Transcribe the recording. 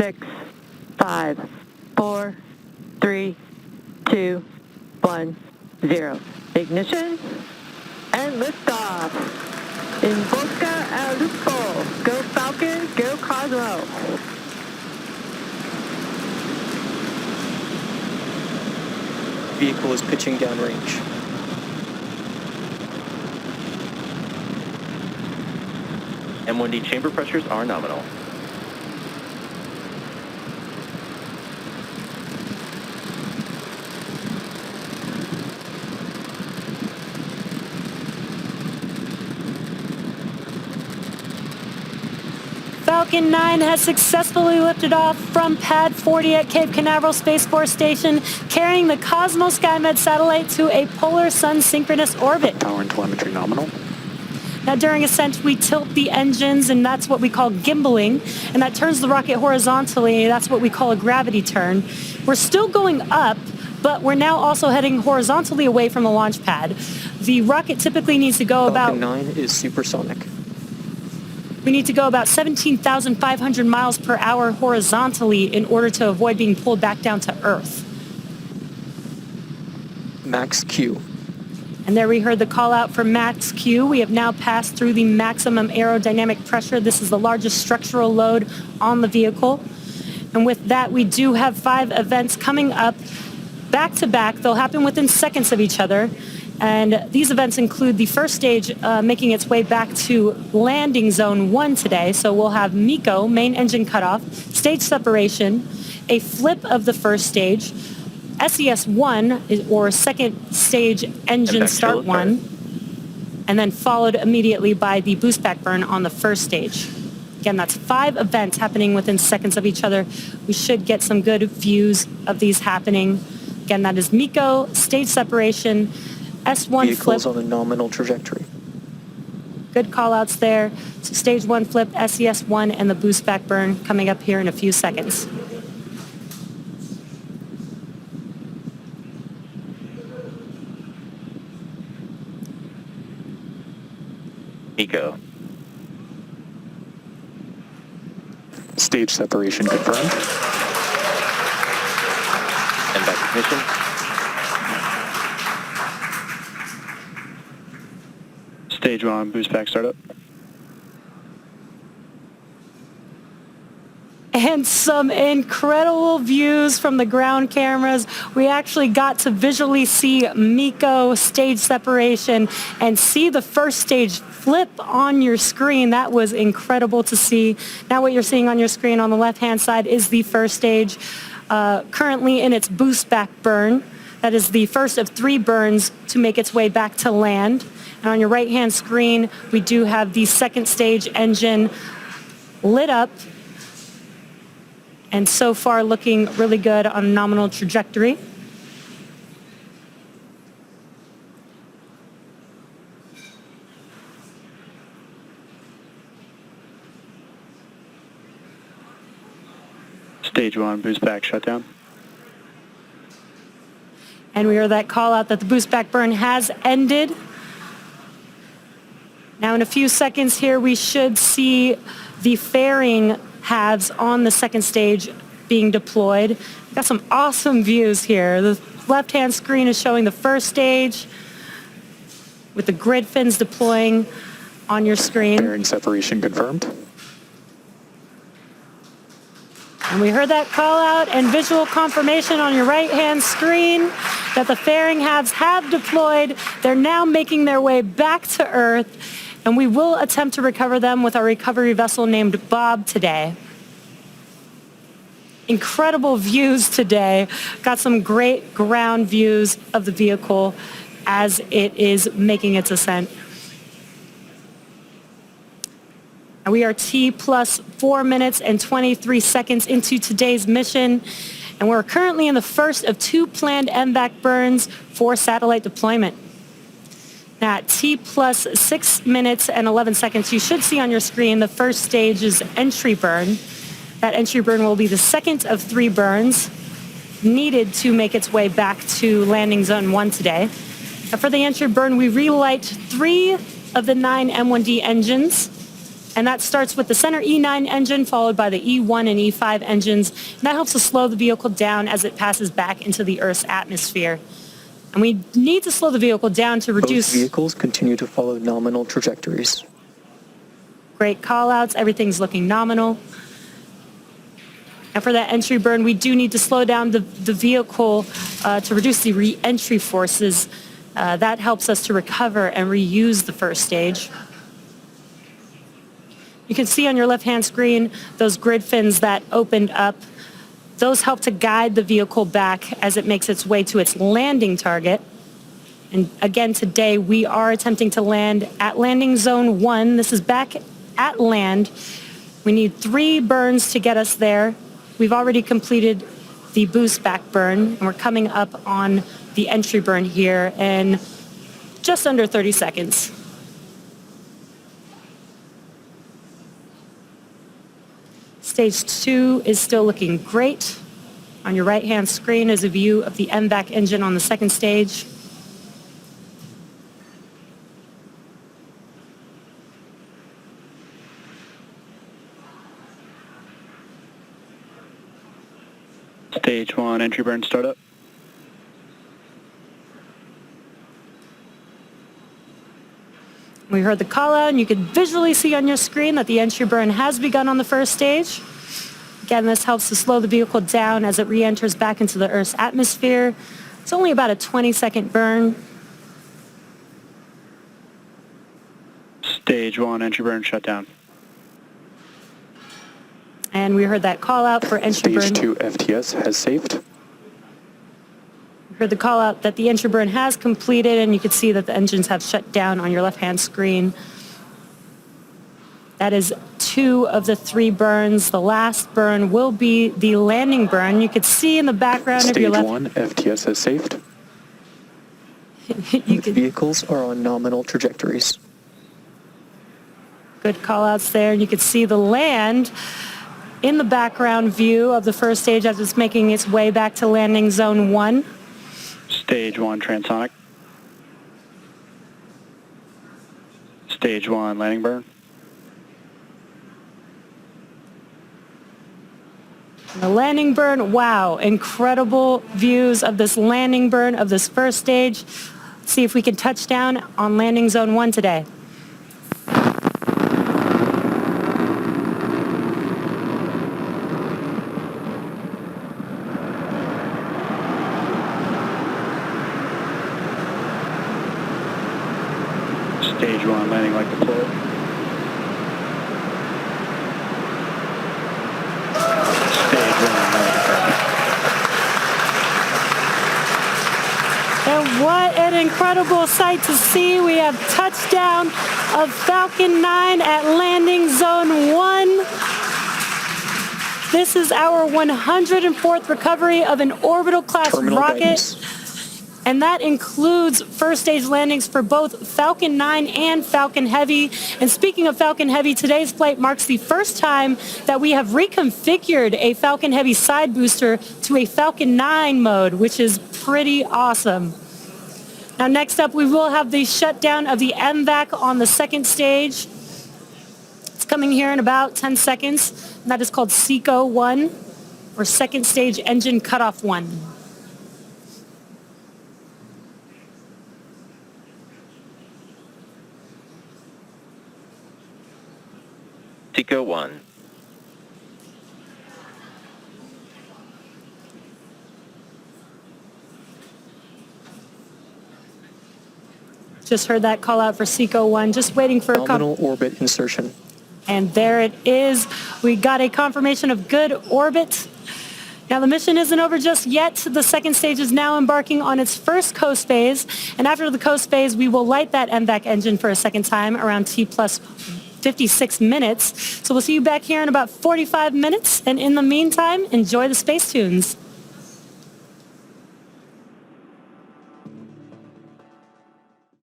6, 5, 4, 3, 2, 1, 0. Ignition and liftoff. In Boca al Lupo. Go Falcon, go Cosmo. Vehicle is pitching downrange. M1D chamber pressures are nominal. Falcon 9 has successfully lifted off from Pad 40 at Cape Canaveral Space Force Station, carrying the Cosmos SkyMed satellite to a polar sun synchronous orbit. Power and telemetry nominal. Now, during ascent, we tilt the engines, and that's what we call gimbaling, and that turns the rocket horizontally. That's what we call a gravity turn. We're still going up, but we're now also heading horizontally away from the launch pad. The rocket typically needs to go Falcon 9 is supersonic. We need to go about 17,500 miles per hour horizontally in order to avoid being pulled back down to Earth. Max Q. And there we heard the call out for Max Q. We have now passed through the maximum aerodynamic pressure. This is the largest structural load on the vehicle. And with that, we do have 5 events coming up back to back. They'll happen within seconds of each other. And these events include the first stage making its way back to landing zone 1 today. So we'll have MECO, main engine cutoff, stage separation, a flip of the first stage, SES-1, or second stage engine start 1, and then followed immediately by the boost back burn on the first stage. Again, that's 5 events happening within seconds of each other. We should get some good views of these happening. Again, that is MECO, stage separation, S1 Vehicles flip. on a nominal trajectory. Good call-outs there. So stage 1 flip, SES-1, and the boost back burn coming up here in a few seconds. MECO. Stage separation confirmed. And back ignition. Stage 1, boost back startup. And some incredible views from the ground cameras. We actually got to visually see MECO stage separation and see the first stage flip on your screen. That was incredible to see. Now what you're seeing on your screen on the left-hand side is the first stage, currently in its boost back burn. That is the first of 3 burns to make its way back to land. And on your right-hand screen, we do have the second stage engine lit up, and so far looking really good on a nominal trajectory. Stage 1, boost back shutdown. And we heard that call out that the boost back burn has ended. Now in a few seconds here, we should see the fairing halves on the second stage being deployed. We've got some awesome views here. The left-hand screen is showing the first stage with the grid fins deploying on your screen. Fairing separation confirmed. And we heard that call out and visual confirmation on your right-hand screen that the fairing halves have deployed. They're now making their way back to Earth, and we will attempt to recover them with our recovery vessel named Bob today. Incredible views today. Got some great ground views of the vehicle as it is making its ascent. And we are T plus 4 minutes and 23 seconds into today's mission, and we're currently in the first of 2 planned MVAC burns for satellite deployment. Now at T plus 6 minutes and 11 seconds, you should see on your screen the first stage's entry burn. That entry burn will be the second of 3 burns needed to make its way back to landing zone 1 today. Now for the entry burn, we relight 3 of the 9 M1D engines. And that starts with the center E9 engine, followed by the E1 and E5 engines. And that helps to slow the vehicle down as it passes back into the Earth's atmosphere. And we need to slow the vehicle down to reduce... Both vehicles continue to follow nominal trajectories. Great call-outs. Everything's looking nominal. And for that entry burn, we do need to slow down the vehicle to reduce the re-entry forces. That helps us to recover and reuse the first stage. You can see on your left-hand screen those grid fins that opened up. Those help to guide the vehicle back as it makes its way to its landing target. And again, today we are attempting to land at landing zone 1. This is back at land. We need 3 burns to get us there. We've already completed the boost back burn, and we're coming up on the entry burn here in just under 30 seconds. Stage 2 is still looking great. On your right-hand screen is a view of the MVAC engine on the second stage. Stage 1, entry burn startup. We heard the call out, and you can visually see on your screen that the entry burn has begun on the first stage. Again, this helps to slow the vehicle down as it re-enters back into the Earth's atmosphere. It's only about a 20-second burn. Stage 1, entry burn shut down. And we heard that call out for entry burn. Stage 2 FTS has saved. We heard the call out that the entry burn has completed, and you can see that the engines have shut down on your left-hand screen. That is 2 of the 3 burns. The last burn will be the landing burn. You can see in the background of your Stage left... 1 FTS has saved. you Both can... vehicles are on nominal trajectories. Good call-outs there. And you can see the land in the background view of the first stage as it's making its way back to landing zone 1. Stage 1, transonic. Stage 1, landing burn. The landing burn, wow, incredible views of this landing burn of this first stage. Let's see if we can touch down on landing zone 1 today. Stage 1, landing like deployed. Stage 1, landing confirmed. And what an incredible sight to see. We have touchdown of Falcon 9 at landing zone 1. This is our 104th recovery of an orbital class Terminal rocket. guidance. And that includes first stage landings for both Falcon 9 and Falcon Heavy. And speaking of Falcon Heavy, today's flight marks the first time that we have reconfigured a Falcon Heavy side booster to a Falcon 9 mode, which is pretty awesome. Now next up, we will have the shutdown of the MVAC on the second stage. It's coming here in about 10 seconds. And that is called SECO 1, or second stage engine cutoff 1. SECO 1. Just heard that call out for SECO 1, just waiting for a Nominal orbit insertion. And there it is. We got a confirmation of good orbit. Now the mission isn't over just yet. The second stage is now embarking on its first coast phase. And after the coast phase, we will light that MVAC engine for a second time around T plus 56 minutes. So we'll see you back here in about 45 minutes. And in the meantime, enjoy the space tunes.